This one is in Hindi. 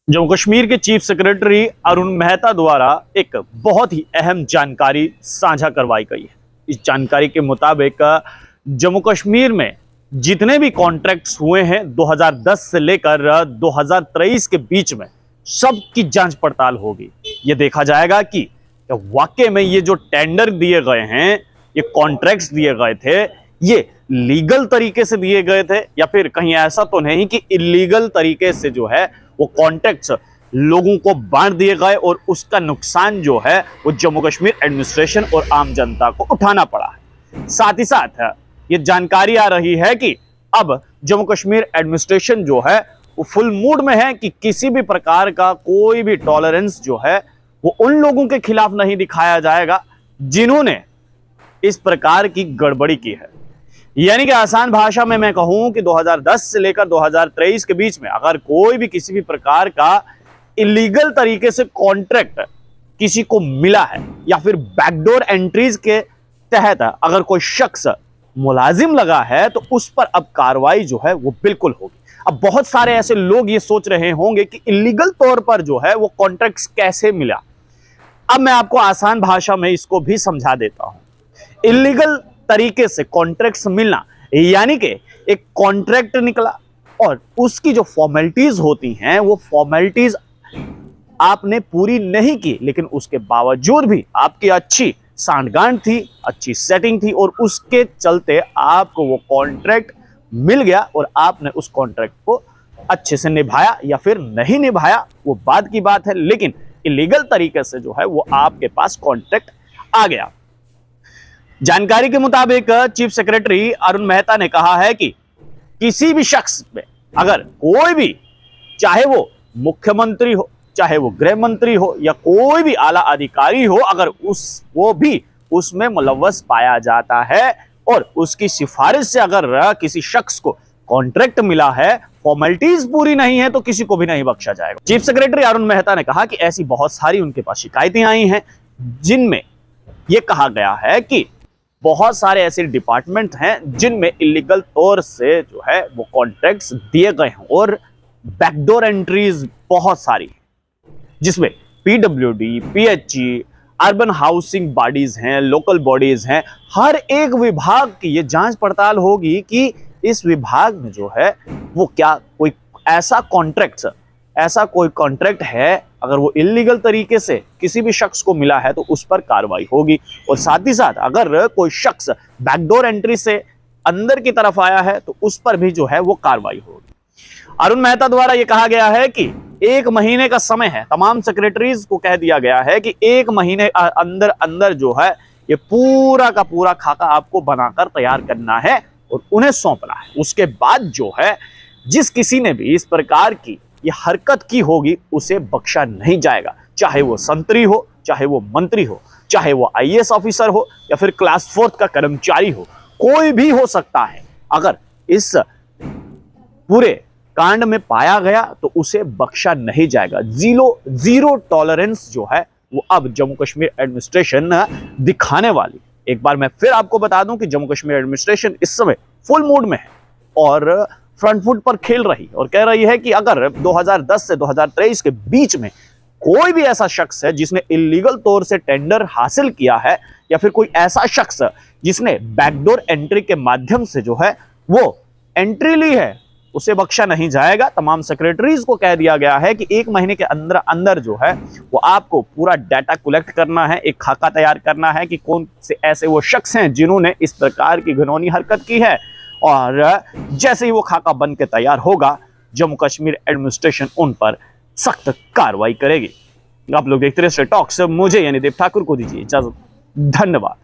जम्मू कश्मीर के चीफ सेक्रेटरी अरुण मेहता द्वारा एक बहुत ही अहम जानकारी साझा करवाई गई है। इस जानकारी के मुताबिक जम्मू कश्मीर में जितने भी कॉन्ट्रैक्ट्स हुए हैं 2010 से लेकर 2023 के बीच में सब की जांच पड़ताल होगी। ये देखा जाएगा कि वाकई में ये जो टेंडर दिए गए हैं, ये कॉन्ट्रैक्ट्स दिए गए थे, ये लीगल तरीके से दिए गए थे या फिर कहीं ऐसा तो नहीं कि इलीगल तरीके से जो है वो कॉन्ट्रैक्ट्स लोगों को बांट दिए गए और उसका नुकसान जो है वो जम्मू कश्मीर एडमिनिस्ट्रेशन और आम जनता को उठाना पड़ा है। साथ ही साथ ये जानकारी आ रही है कि अब जम्मू कश्मीर एडमिनिस्ट्रेशन जो है वो फुल मूड में है कि किसी भी प्रकार का कोई भी टॉलरेंस जो है वो उन लोगों के खिलाफ नहीं दिखाया जाएगा जिन्होंने इस प्रकार की गड़बड़ी की है। यानी कि आसान भाषा में मैं कहूं कि 2010 से लेकर 2023 के बीच में अगर कोई भी किसी भी प्रकार का इलीगल तरीके से कॉन्ट्रैक्ट किसी को मिला है या फिर बैकडोर एंट्रीज के तहत अगर कोई शख्स मुलाजिम लगा है तो उस पर अब कार्रवाई जो है वो बिल्कुल होगी। अब बहुत सारे ऐसे लोग ये सोच रहे होंगे कि इलीगल तौर पर जो है वो कॉन्ट्रैक्ट कैसे मिला। अब मैं आपको आसान भाषा में इसको भी समझा देता हूं। इलीगल तरीके से कॉन्ट्रैक्ट्स मिलना यानी कि एक कॉन्ट्रैक्ट निकला और उसकी जो फॉर्मेलिटीज होती हैं वो फॉर्मेलिटीज आपने पूरी नहीं की, लेकिन उसके बावजूद भी आपकी अच्छी सांठगांठ थी, अच्छी सेटिंग थी और उसके चलते आपको वो कॉन्ट्रैक्ट मिल गया और आपने उस कॉन्ट्रैक्ट को अच्छे से निभाया या फिर नहीं निभाया वो बाद की बात है, लेकिन इलीगल तरीके से जो है वो आपके पास कॉन्ट्रैक्ट आ गया। जानकारी के मुताबिक चीफ सेक्रेटरी अरुण मेहता ने कहा है कि किसी भी शख्स पे अगर कोई भी, चाहे वो मुख्यमंत्री हो, चाहे वो गृह मंत्री हो या कोई भी आला अधिकारी हो, अगर वो भी उसमें मुलव्वस पाया जाता है और उसकी सिफारिश से अगर किसी शख्स को कॉन्ट्रैक्ट मिला है, फॉर्मेलिटीज पूरी नहीं है, तो किसी को भी नहीं बख्शा जाएगा। चीफ सेक्रेटरी अरुण मेहता ने कहा कि ऐसी बहुत सारी उनके पास शिकायतें आई हैं जिनमें यह कहा गया है कि बहुत सारे ऐसे डिपार्टमेंट हैं जिनमें इलीगल तौर से जो है वो कॉन्ट्रैक्ट्स दिए गए हैं और बैकडोर एंट्रीज बहुत सारी हैं, जिसमें PWD, PHE, urban housing bodies हैं, लोकल बॉडीज हैं। हर एक विभाग की ये जांच पड़ताल होगी कि इस विभाग में जो है वो क्या कोई ऐसा कोई कॉन्ट्रैक्ट है अगर वो इलीगल तरीके से किसी भी शख्स को मिला है तो उस पर कार्रवाई होगी। और साथ ही साथ अगर कोई शख्स बैकडोर एंट्री से अंदर की तरफ आया है तो उस पर भी जो है वो कार्रवाई होगी। अरुण मेहता द्वारा ये कहा गया है कि 1 महीने का समय है, तमाम सेक्रेटरीज को कह दिया गया है कि 1 महीने अंदर अंदर जो है ये पूरा का पूरा खाका आपको बनाकर तैयार करना है और उन्हें सौंपना है। उसके बाद जो है जिस किसी ने भी इस प्रकार की ये हरकत की होगी उसे बख्शा नहीं जाएगा, चाहे वो संतरी हो, चाहे वो मंत्री हो, चाहे वो आईएएस ऑफिसर हो या फिर क्लास 4 का कर्मचारी हो, कोई भी हो सकता है। अगर इस पूरे कांड में पाया गया तो उसे बख्शा नहीं जाएगा। जीरो टॉलरेंस जो है वो अब जम्मू कश्मीर एडमिनिस्ट्रेशन दिखाने वाली। एक बार मैं फिर आपको बता दूं कि जम्मू कश्मीर एडमिनिस्ट्रेशन इस समय फुल मूड में है और फ्रंट फुट पर खेल रही और कह रही है कि अगर 2010 से 2023 के बीच में कोई भी ऐसा शख्स है जिसने इलीगल तौर से टेंडर हासिल किया है या फिर कोई ऐसा शख्स जिसने बैकडोर एंट्री के माध्यम से जो है वो एंट्री ली है, उसे बख्शा नहीं जाएगा। तमाम सेक्रेटरीज को कह दिया गया है कि 1 महीने के अंदर अंदर जो है वो आपको पूरा डाटा कलेक्ट करना है, एक खाका तैयार करना है कि कौन से ऐसे वो शख्स हैं जिन्होंने इस प्रकार की घिनौनी हरकत की है। और जैसे ही वो खाका बन के तैयार होगा जम्मू कश्मीर एडमिनिस्ट्रेशन उन पर सख्त कार्रवाई करेगी। आप लोग देखते रहिए टॉक्स। मुझे यानी देव ठाकुर को दीजिए इजाजत। धन्यवाद।